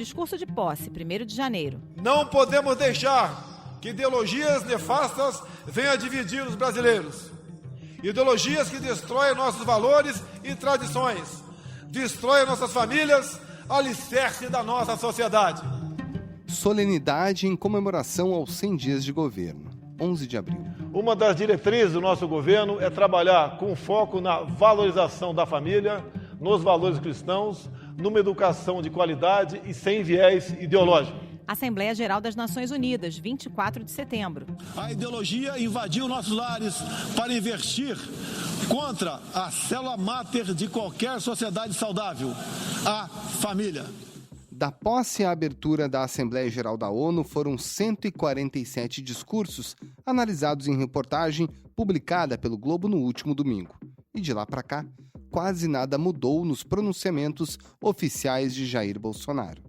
discurso de posse, 1º de janeiro. Não podemos deixar que ideologias nefastas venham dividir os brasileiros. Ideologias que destroem nossos valores e tradições, destroem nossas famílias, alicerce da nossa sociedade. Solenidade em comemoração aos 100 dias de governo, 11 de abril. Uma das diretrizes do nosso governo é trabalhar com foco na valorização da família, nos valores cristãos, numa educação de qualidade e sem viés ideológico. Assembleia Geral das Nações Unidas, 24 de setembro. A ideologia invadiu nossos lares para investir contra a célula máter de qualquer sociedade saudável, a família. Da posse à abertura da Assembleia Geral da ONU foram 147 discursos analisados em reportagem publicada pelo Globo no último domingo. E de lá para cá, quase nada mudou nos pronunciamentos oficiais de Jair Bolsonaro.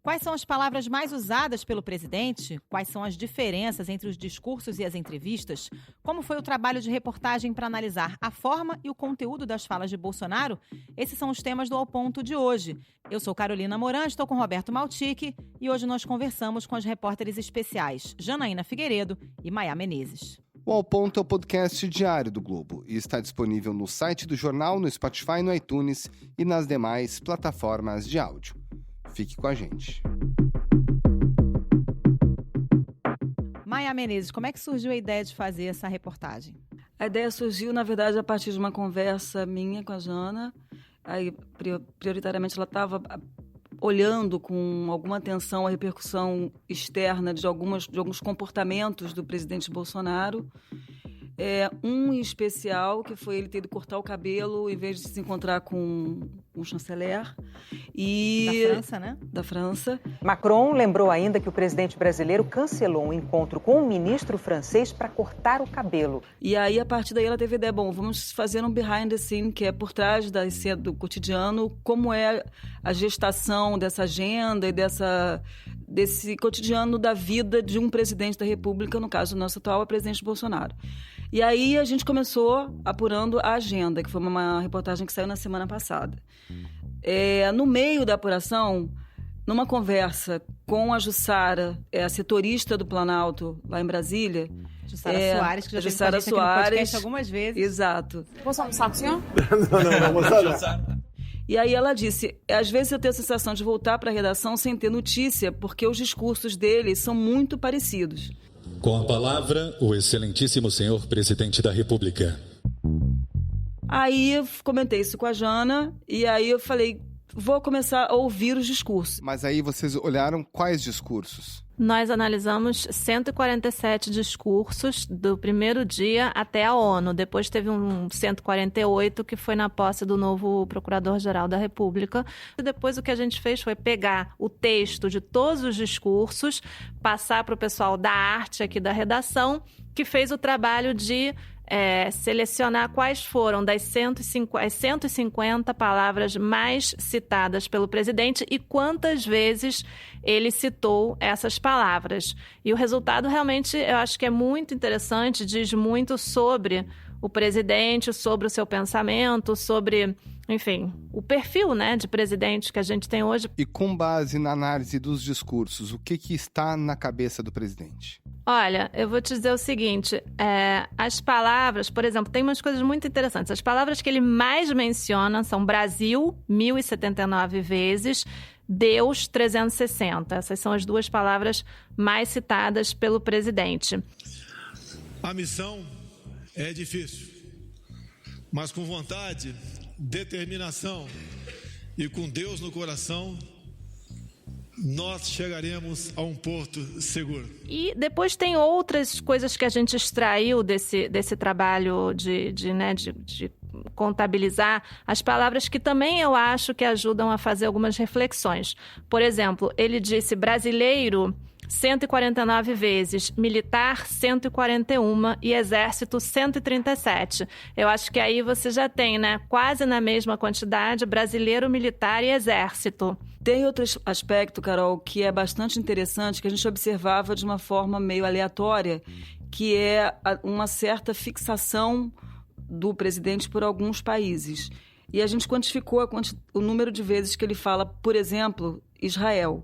Quais são as palavras mais usadas pelo presidente? Quais são as diferenças entre os discursos e as entrevistas? Como foi o trabalho de reportagem para analisar a forma e o conteúdo das falas de Bolsonaro? Esses são os temas do Ao Ponto de hoje. Eu sou Carolina Moran, estou com Roberto Maltic e hoje nós conversamos com as repórteres especiais Janaína Figueiredo e Maiá Menezes. O Ao Ponto é o podcast diário do Globo e está disponível no site do jornal, no Spotify, no iTunes e nas demais plataformas de áudio. Fique com a gente. Maiá Menezes, como é que surgiu a ideia de fazer essa reportagem? A ideia surgiu, na verdade, a partir de uma conversa minha com a Jana. Aí, prioritariamente, ela estava olhando com alguma atenção a repercussão externa de alguns comportamentos do presidente Bolsonaro. Um em especial, que foi ele ter ido cortar o cabelo em vez de se encontrar com um chanceler. Da França, né? Da França. Macron lembrou ainda que o presidente brasileiro cancelou um encontro com um ministro francês para cortar o cabelo. E aí, a partir daí, ela teve a ideia, vamos fazer um behind the scene, que é por trás do cotidiano, como é a gestação dessa agenda e desse cotidiano da vida de um presidente da República, no caso, o nosso atual é o presidente Bolsonaro. E aí a gente começou apurando a agenda, que foi uma reportagem que saiu na semana passada. No meio da apuração, numa conversa com a Jussara, a setorista do Planalto, lá em Brasília... Jussara Soares, que já teve Jussara com a gente aqui no Soares, podcast algumas vezes. Exato. Posso almoçar com o senhor? Não, moçada. E aí ela disse, às vezes eu tenho a sensação de voltar para a redação sem ter notícia, porque os discursos dele são muito parecidos. Com a palavra, o excelentíssimo senhor presidente da República. Aí eu comentei isso com a Jana, e aí eu falei, vou começar a ouvir os discursos. Mas aí vocês olharam quais discursos? Nós analisamos 147 discursos do primeiro dia até a ONU. Depois teve um 148 que foi na posse do novo Procurador-Geral da República. E depois o que a gente fez foi pegar o texto de todos os discursos, passar para o pessoal da arte aqui da redação, que fez o trabalho de selecionar quais foram as 150 palavras mais citadas pelo presidente e quantas vezes ele citou essas palavras. E o resultado realmente, eu acho que é muito interessante, diz muito sobre o presidente, sobre o seu pensamento, sobre, enfim, o perfil, né, de presidente que a gente tem hoje. E com base na análise dos discursos, o que está na cabeça do presidente? Olha, eu vou te dizer o seguinte, as palavras, por exemplo, tem umas coisas muito interessantes. As palavras que ele mais menciona são Brasil, 1.079 vezes, Deus, 360. Essas são as duas palavras mais citadas pelo presidente. A missão é difícil, mas com vontade, determinação e com Deus no coração, nós chegaremos a um porto seguro. E depois tem outras coisas que a gente extraiu desse trabalho de contabilizar as palavras que também eu acho que ajudam a fazer algumas reflexões. Por exemplo, ele disse brasileiro 149 vezes, militar 141 e exército 137. Eu acho que aí você já tem, né, quase na mesma quantidade, brasileiro, militar e exército. Tem outro aspecto, Carol, que é bastante interessante, que a gente observava de uma forma meio aleatória, que é uma certa fixação do presidente por alguns países. E a gente quantificou o número de vezes que ele fala, por exemplo, Israel.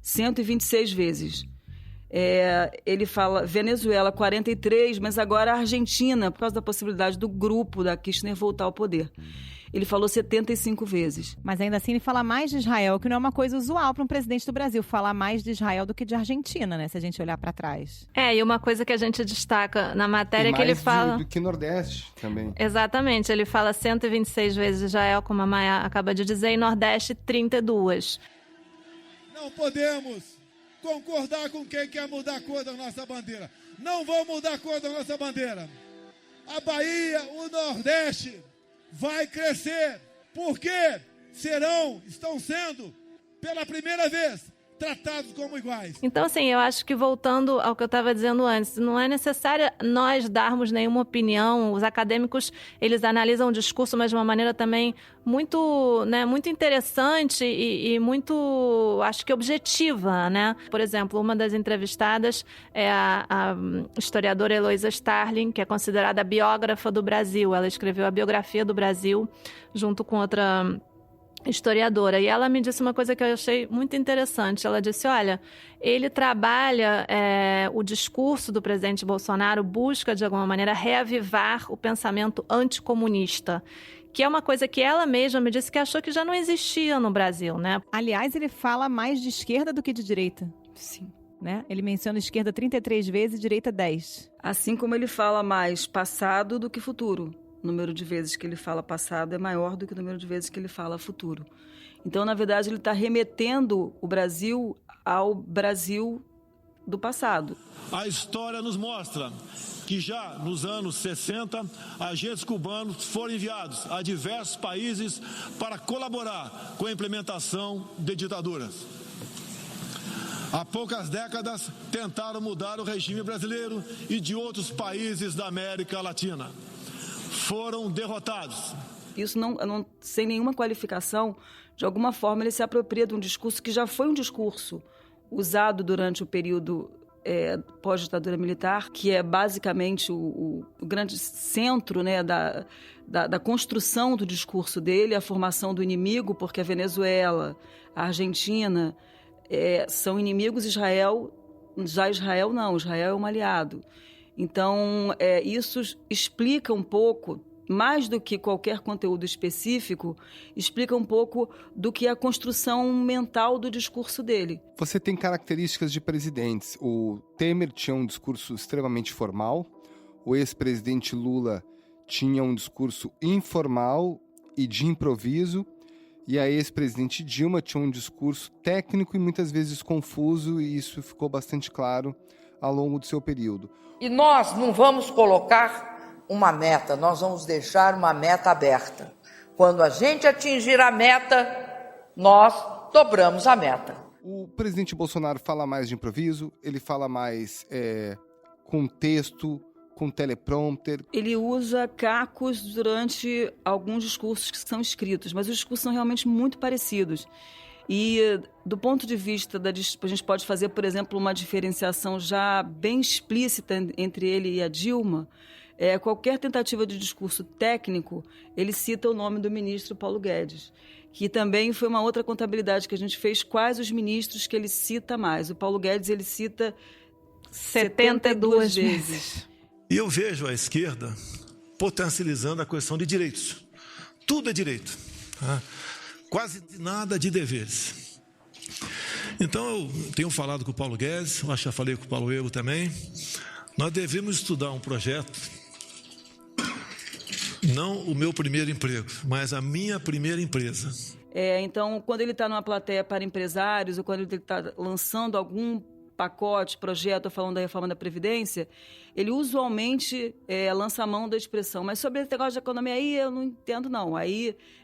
126 vezes. Ele fala Venezuela 43, mas agora a Argentina, por causa da possibilidade do grupo da Kirchner voltar ao poder. Ele falou 75 vezes. Mas ainda assim ele fala mais de Israel, que não é uma coisa usual para um presidente do Brasil, falar mais de Israel do que de Argentina, né? Se a gente olhar para trás. E uma coisa que a gente destaca na matéria é que ele fala... do que Nordeste também. Exatamente, ele fala 126 vezes Israel, como a Maia acaba de dizer, e Nordeste 32. Não podemos concordar com quem quer mudar a cor da nossa bandeira. Não vão mudar a cor da nossa bandeira. A Bahia, o Nordeste vai crescer, porque estão sendo, pela primeira vez, tratados como iguais. Então, assim, eu acho que voltando ao que eu estava dizendo antes, não é necessário nós darmos nenhuma opinião. Os acadêmicos, eles analisam o discurso, mas de uma maneira também muito, né, muito interessante e muito, acho que objetiva, né? Por exemplo, uma das entrevistadas é a historiadora Heloísa Starling, que é considerada a biógrafa do Brasil. Ela escreveu a biografia do Brasil junto com outra historiadora, e ela me disse uma coisa que eu achei muito interessante. Ela disse, olha, ele trabalha o discurso do presidente Bolsonaro, busca de alguma maneira reavivar o pensamento anticomunista, que é uma coisa que ela mesma me disse que achou que já não existia no Brasil, né? Aliás, ele fala mais de esquerda do que de direita. Sim. Né? Ele menciona esquerda 33 vezes e direita 10. Assim como ele fala mais passado do que futuro. O número de vezes que ele fala passado é maior do que o número de vezes que ele fala futuro. Então, na verdade, ele está remetendo o Brasil ao Brasil do passado. A história nos mostra que já nos anos 60, agentes cubanos foram enviados a diversos países para colaborar com a implementação de ditaduras. Há poucas décadas, tentaram mudar o regime brasileiro e de outros países da América Latina. Foram derrotados. Isso não, sem nenhuma qualificação, de alguma forma ele se apropria de um discurso que já foi um discurso usado durante o período pós-ditadura militar, que é basicamente o grande centro, né, da construção do discurso dele, a formação do inimigo, porque a Venezuela, a Argentina são inimigos. Israel não, Israel é um aliado. Então, isso explica um pouco, mais do que qualquer conteúdo específico, explica um pouco do que é a construção mental do discurso dele. Você tem características de presidentes. O Temer tinha um discurso extremamente formal, o ex-presidente Lula tinha um discurso informal e de improviso, e a ex-presidente Dilma tinha um discurso técnico e muitas vezes confuso, e isso ficou bastante claro ao longo do seu período. E nós não vamos colocar uma meta, nós vamos deixar uma meta aberta. Quando a gente atingir a meta, nós dobramos a meta. O presidente Bolsonaro fala mais de improviso, ele fala mais com texto, com teleprompter. Ele usa cacos durante alguns discursos que são escritos, mas os discursos são realmente muito parecidos. E, do ponto de vista a gente pode fazer, por exemplo, uma diferenciação já bem explícita entre ele e a Dilma. Qualquer tentativa de discurso técnico, ele cita o nome do ministro Paulo Guedes, que também foi uma outra contabilidade que a gente fez, quais os ministros que ele cita mais. O Paulo Guedes, ele cita 72 vezes. E eu vejo a esquerda potencializando a questão de direitos. Tudo é direito. Tá? Quase nada de deveres. Então, eu tenho falado com o Paulo Guedes, eu acho que já falei com o Paulo Ego também. Nós devemos estudar um projeto, não o meu primeiro emprego, mas a minha primeira empresa. Então, quando ele está numa plateia para empresários, ou quando ele está lançando algum pacote, projeto, falando da reforma da Previdência, ele usualmente lança a mão da expressão. Mas sobre esse negócio de economia aí, eu não entendo, não.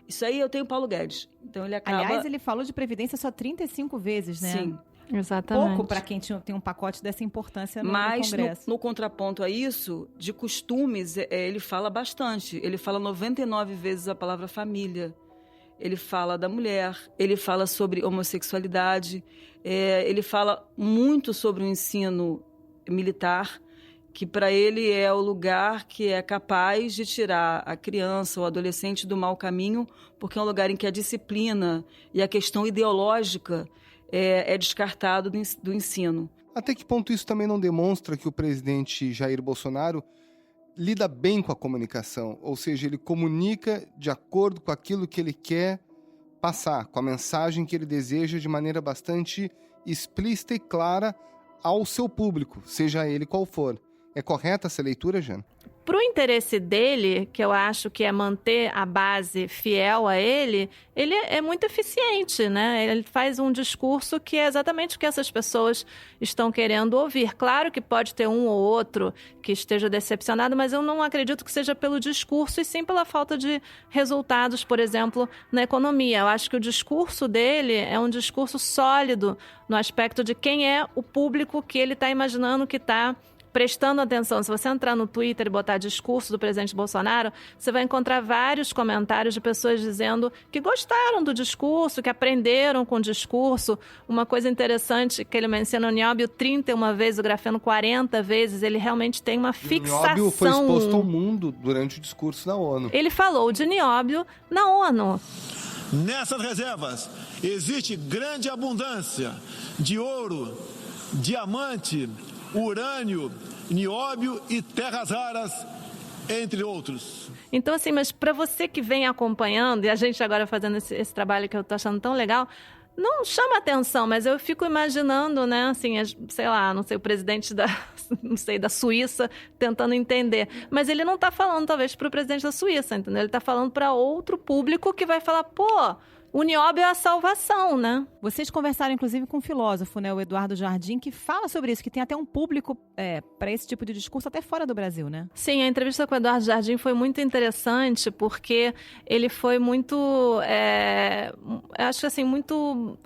Isso aí eu tenho Paulo Guedes. Então ele acaba... Aliás, ele falou de Previdência só 35 vezes, né? Sim. Exatamente. Pouco para quem tem um pacote dessa importância no Congresso. Mas, no contraponto a isso, de costumes, ele fala bastante. Ele fala 99 vezes a palavra família. Ele fala da mulher, ele fala sobre homossexualidade, ele fala muito sobre o ensino militar, que para ele é o lugar que é capaz de tirar a criança ou adolescente do mau caminho, porque é um lugar em que a disciplina e a questão ideológica é descartado do ensino. Até que ponto isso também não demonstra que o presidente Jair Bolsonaro lida bem com a comunicação? Ou seja, ele comunica de acordo com aquilo que ele quer passar, com a mensagem que ele deseja de maneira bastante explícita e clara ao seu público, seja ele qual for. É correta essa leitura, Jana? Para o interesse dele, que eu acho que é manter a base fiel a ele é muito eficiente, né? Ele faz um discurso que é exatamente o que essas pessoas estão querendo ouvir. Claro que pode ter um ou outro que esteja decepcionado, mas eu não acredito que seja pelo discurso e sim pela falta de resultados, por exemplo, na economia. Eu acho que o discurso dele é um discurso sólido no aspecto de quem é o público que ele está imaginando que está prestando atenção. Se você entrar no Twitter e botar discurso do presidente Bolsonaro, você vai encontrar vários comentários de pessoas dizendo que gostaram do discurso, que aprenderam com o discurso. Uma coisa interessante que ele menciona o nióbio 31 vezes, o grafeno 40 vezes, ele realmente tem uma fixação. O nióbio foi exposto ao mundo durante o discurso da ONU. Ele falou de nióbio na ONU. Nessas reservas existe grande abundância de ouro, diamante, urânio, nióbio e terras raras, entre outros. Então, assim, mas para você que vem acompanhando, e a gente agora fazendo esse trabalho que eu tô achando tão legal, não chama atenção, mas eu fico imaginando, né, assim, sei lá, não sei, o presidente da Suíça tentando entender. Mas ele não tá falando, talvez, para o presidente da Suíça, entendeu? Ele tá falando para outro público que vai falar, pô, o nióbio é a salvação, né? Vocês conversaram, inclusive, com um filósofo, né, o Eduardo Jardim, que fala sobre isso, que tem até um público para esse tipo de discurso até fora do Brasil, né? Sim, a entrevista com o Eduardo Jardim foi muito interessante, porque ele foi muito, acho assim, muito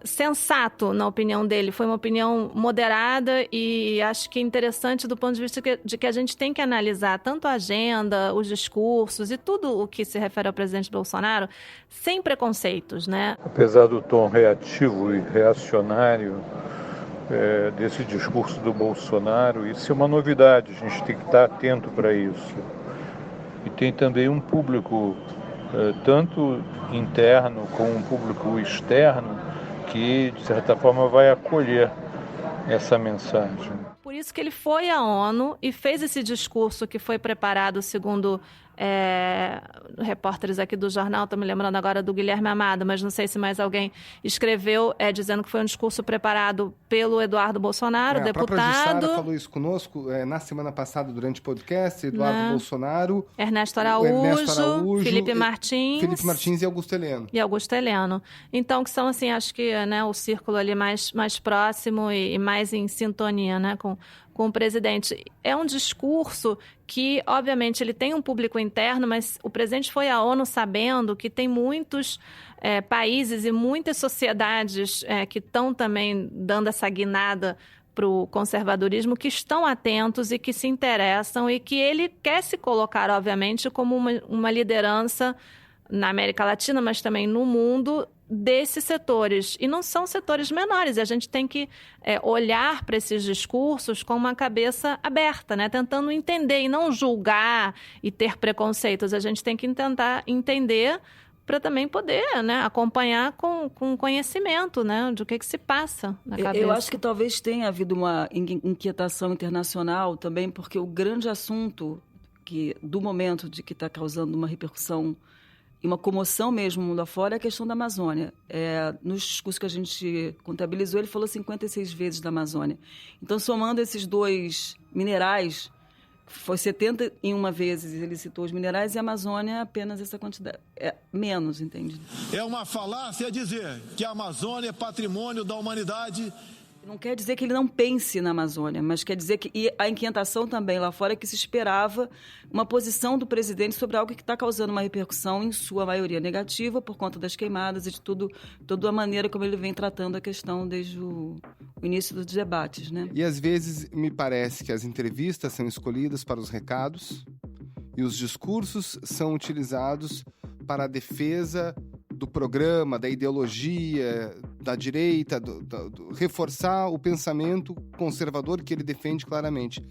sensato na opinião dele. Foi uma opinião moderada e acho que interessante do ponto de vista de que a gente tem que analisar tanto a agenda, os discursos e tudo o que se refere ao presidente Bolsonaro sem preconceitos, né? Apesar do tom reativo e reacionário desse discurso do Bolsonaro, isso é uma novidade, a gente tem que estar atento para isso. E tem também um público, tanto interno como um público externo, que, de certa forma, vai acolher essa mensagem. Por isso que ele foi à ONU e fez esse discurso que foi preparado segundo repórteres aqui do jornal, estou me lembrando agora do Guilherme Amado, mas não sei se mais alguém escreveu, dizendo que foi um discurso preparado pelo Eduardo Bolsonaro, deputado. A própria Jussara falou isso conosco na semana passada durante o podcast, Eduardo Bolsonaro, Ernesto Araújo, Felipe Martins e Augusto Heleno. Então, que são, assim, acho que, né, o círculo ali mais próximo e mais em sintonia, né, com o presidente. É um discurso que, obviamente, ele tem um público interno, mas o presidente foi à ONU sabendo que tem muitos países e muitas sociedades que estão também dando essa guinada para o conservadorismo, que estão atentos e que se interessam e que ele quer se colocar, obviamente, como uma liderança na América Latina, mas também no mundo, desses setores. E não são setores menores. E a gente tem que olhar para esses discursos com uma cabeça aberta, né? Tentando entender e não julgar e ter preconceitos. A gente tem que tentar entender para também poder, né, acompanhar com conhecimento, né, do que se passa na cabeça. Eu acho que talvez tenha havido uma inquietação internacional também, porque o grande assunto do momento de que está causando uma repercussão e uma comoção mesmo no mundo afora é a questão da Amazônia. Nos discursos que a gente contabilizou, ele falou 56 vezes da Amazônia. Então, somando esses dois minerais, foi 71 vezes ele citou os minerais e a Amazônia apenas essa quantidade. Menos, entende? É uma falácia dizer que a Amazônia é patrimônio da humanidade. Não quer dizer que ele não pense na Amazônia, mas quer dizer que a inquietação também lá fora é que se esperava uma posição do presidente sobre algo que está causando uma repercussão, em sua maioria negativa, por conta das queimadas e de toda a maneira como ele vem tratando a questão desde o início dos debates, né? E às vezes me parece que as entrevistas são escolhidas para os recados e os discursos são utilizados para a defesa do programa, da ideologia, da direita, reforçar o pensamento conservador que ele defende claramente.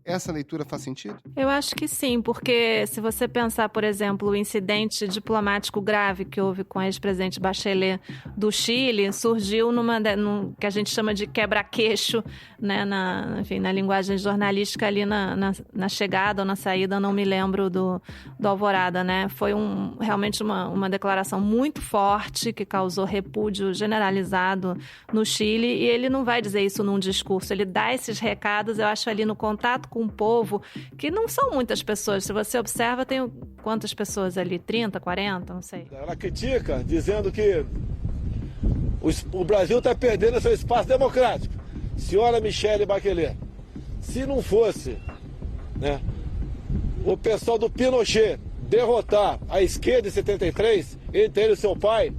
Essa leitura faz sentido? Eu acho que sim, porque se você pensar, por exemplo, o incidente diplomático grave que houve com a ex-presidente Bachelet do Chile, surgiu num que a gente chama de quebra-queixo, né, na linguagem jornalística ali na chegada ou na saída, não me lembro do Alvorada, né? Foi realmente uma declaração muito forte que causou repúdio generalizado no Chile, e ele não vai dizer isso num discurso, ele dá esses recados, eu acho, ali no contato com o povo, que não são muitas pessoas. Se você observa, tem quantas pessoas ali? 30, 40, não sei. Ela critica, dizendo que o Brasil está perdendo seu espaço democrático. Senhora Michelle Bachelet, se não fosse, né, o pessoal do Pinochet derrotar a esquerda em 73, entre ele e seu pai,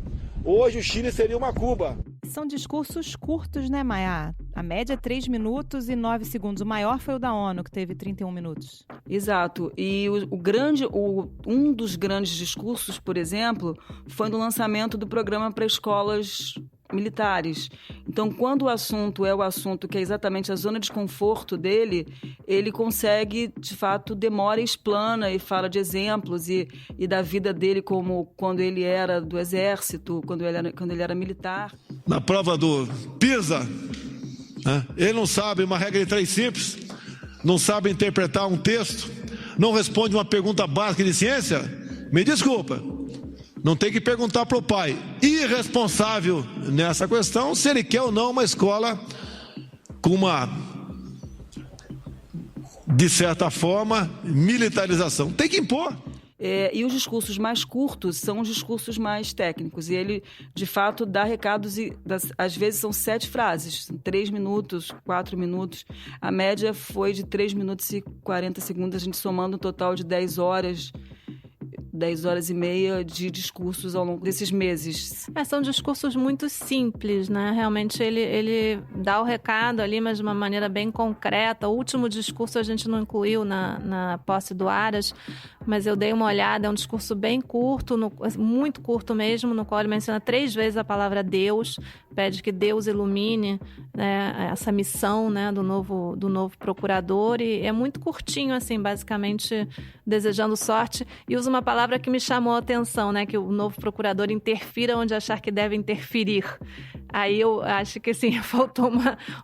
hoje o Chile seria uma Cuba. São discursos curtos, né, Maia? A média é 3 minutos e 9 segundos. O maior foi o da ONU, que teve 31 minutos. Exato. E um dos grandes discursos, por exemplo, foi no lançamento do programa para escolas militares. Então, quando o assunto é o assunto que é exatamente a zona de conforto dele, ele consegue, de fato, demora e explana e fala de exemplos e da vida dele, como quando ele era do exército, quando ele era militar. Na prova do PISA, né, ele não sabe uma regra de 3 simples, não sabe interpretar um texto, não responde uma pergunta básica de ciência, me desculpa. Não tem que perguntar para o pai, irresponsável nessa questão, se ele quer ou não uma escola com uma, de certa forma, militarização. Tem que impor. E os discursos mais curtos são os discursos mais técnicos. E ele, de fato, dá recados e, às vezes, são 7 frases, 3 minutos, 4 minutos. A média foi de 3 minutos e 40 segundos, a gente somando um total de 10 horas e meia de discursos ao longo desses meses. São discursos muito simples, né? Realmente ele dá o recado ali, mas de uma maneira bem concreta. O último discurso a gente não incluiu na posse do Aras, mas eu dei uma olhada, é um discurso bem curto, muito curto mesmo, no qual ele menciona 3 vezes a palavra Deus, pede que Deus ilumine, né, essa missão, né, do novo procurador, e é muito curtinho, assim, basicamente desejando sorte, e usa uma palavra que me chamou a atenção, né, que o novo procurador interfira onde achar que deve interferir. Aí eu acho que, sim, faltou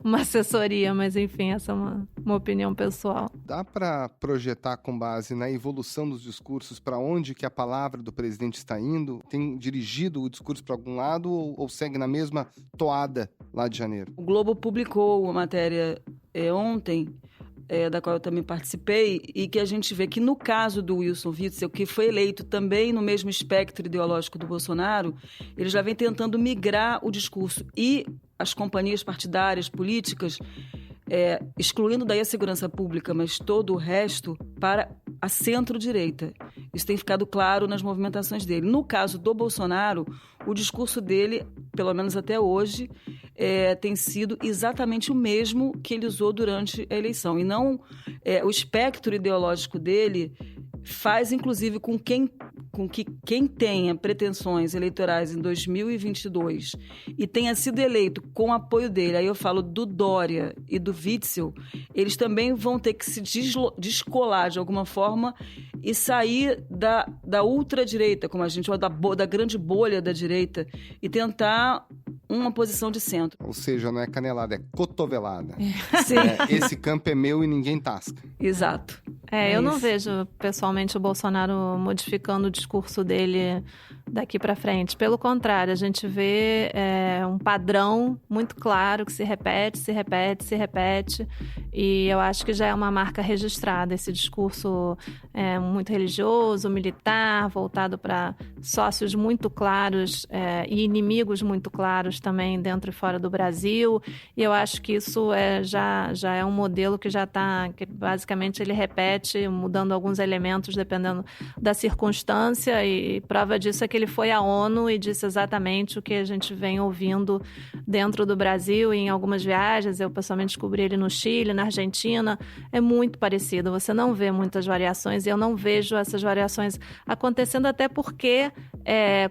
uma assessoria, mas enfim, essa é uma opinião pessoal. Dá para projetar com base na evolução dos discursos para onde que a palavra do presidente está indo? Tem dirigido o discurso para algum lado ou segue na mesma toada lá de janeiro? O Globo publicou uma matéria ontem, da qual eu também participei, e que a gente vê que no caso do Wilson Witzel, que foi eleito também no mesmo espectro ideológico do Bolsonaro, ele já vem tentando migrar o discurso e as companhias partidárias, políticas, excluindo daí a segurança pública, mas todo o resto, para a centro-direita. Isso tem ficado claro nas movimentações dele. No caso do Bolsonaro, o discurso dele, pelo menos até hoje, tem sido exatamente o mesmo que ele usou durante a eleição. E não o espectro ideológico dele faz, inclusive, com que quem tenha pretensões eleitorais em 2022 e tenha sido eleito com o apoio dele, aí eu falo do Dória e do Witzel, eles também vão ter que se descolar de alguma forma e sair da ultradireita, como a gente fala, da grande bolha da direita, e tentar uma posição de centro. Ou seja, não é canelada, é cotovelada. Sim. Esse campo é meu e ninguém tasca. Exato. Eu não vejo, pessoalmente, o Bolsonaro modificando o discurso dele daqui para frente. Pelo contrário, a gente vê um padrão muito claro que se repete, e eu acho que já é uma marca registrada. Esse discurso muito religioso, militar, voltado para sócios muito claros e inimigos muito claros também dentro e fora do Brasil, e eu acho que isso já é um modelo que já está, que basicamente ele repete, mudando alguns elementos dependendo da circunstância, e prova disso é que ele foi à ONU e disse exatamente o que a gente vem ouvindo dentro do Brasil e em algumas viagens. Eu pessoalmente descobri ele no Chile, na Argentina. É muito parecido. Você não vê muitas variações e eu não vejo essas variações acontecendo, até porque,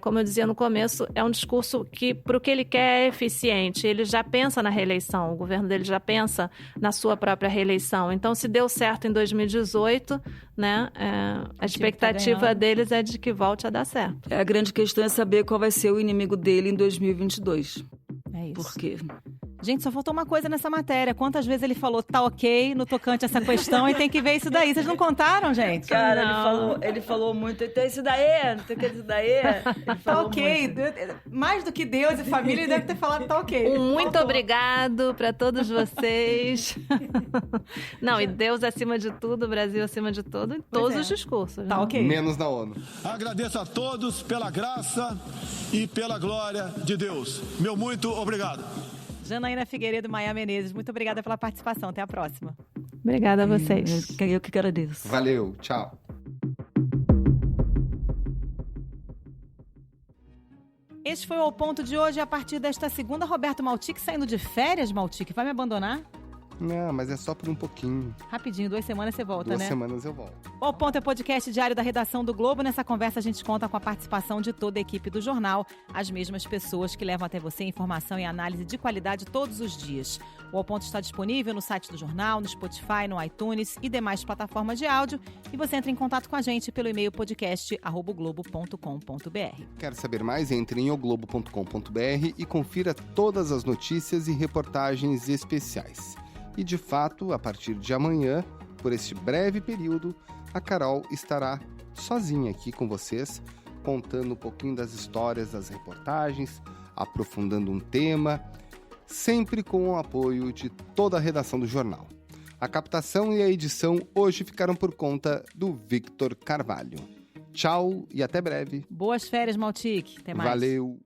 como eu dizia no começo, é um discurso que, para o que ele quer, é eficiente. Ele já pensa na reeleição, o governo dele já pensa na sua própria reeleição. Então, se deu certo em 2018, né, a expectativa deles é de que volte a dar certo. A grande questão é saber qual vai ser o inimigo dele em 2022. É isso. Por quê? Gente, só faltou uma coisa nessa matéria. Quantas vezes ele falou tá ok no tocante a essa questão e tem que ver isso daí. Vocês não contaram, gente? Cara, ele falou muito. Então, isso daí, não tem que isso daí. Tá ok. Muito. Mais do que Deus e família, ele deve ter falado tá ok. Muito obrigado para todos vocês. Não, e Deus acima de tudo, Brasil acima de tudo, em todos os discursos. Tá ok. Menos na ONU. Agradeço a todos pela graça e pela glória de Deus. Meu muito obrigado. Janaína Figueiredo, Maia Menezes, muito obrigada pela participação. Até a próxima. Obrigada a vocês. Eu que agradeço. Valeu, tchau. Este foi o Ao Ponto de hoje. A partir desta segunda, Roberto Maltic saindo de férias, Maltic. Vai me abandonar? Não, mas é só por um pouquinho. Rapidinho, 2 semanas você volta, 2 né? 2 semanas eu volto. O Ao Ponto é podcast diário da redação do Globo. Nessa conversa a gente conta com a participação de toda a equipe do jornal, as mesmas pessoas que levam até você informação e análise de qualidade todos os dias. O Ao Ponto está disponível no site do jornal, no Spotify, no iTunes e demais plataformas de áudio. E você entra em contato com a gente pelo e-mail podcast@globo.com.br. Quer saber mais? Entre em oglobo.com.br e confira todas as notícias e reportagens especiais. E, de fato, a partir de amanhã, por este breve período, a Carol estará sozinha aqui com vocês, contando um pouquinho das histórias das reportagens, aprofundando um tema, sempre com o apoio de toda a redação do jornal. A captação e a edição hoje ficaram por conta do Victor Carvalho. Tchau e até breve. Boas férias, Maltic. Até mais. Valeu.